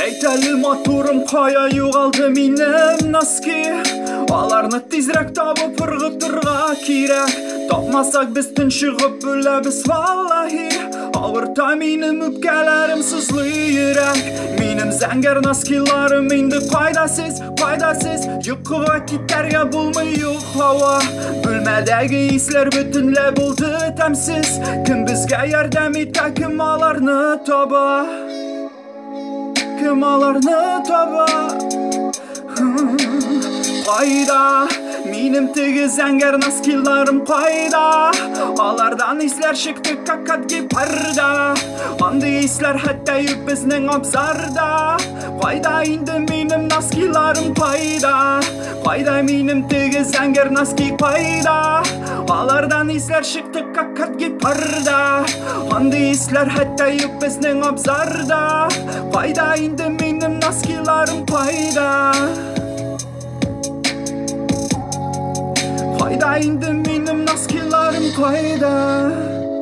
Әйтәлі матурым қая юғалды минем носки. Аларны тизрәк табып ыргытырга кирәк. Тапмасак без тынчыгып үләбез валлаһи. Авырта минем үпкәләрем сызлы йөрәк. Минем зәңгәр носкиларым инде кайдасыз, кайдасыз. Йокыга китәргә булмый юклава. Бүлмәдәге исләр бөтенләй булды тәмсез. Кем безгә ярдәм итә, кем аларны таба? Кем аларны таба? Кайда? Минем теге зәңгәр носкиларым кайда? Алардан исләр чыкты как гепарда. Андый исләр хәтта юк безнең абзарда. Кайда инде минем носкиларым кайда? Кайда минем теге зәңгәр носки кайда? Алардан исләр чыкты как гепарда. Андый исләр хәтта юк безнең абзарда. Кайда инде минем носкиларым кайда? Кайда инде минем носкиларым кайда?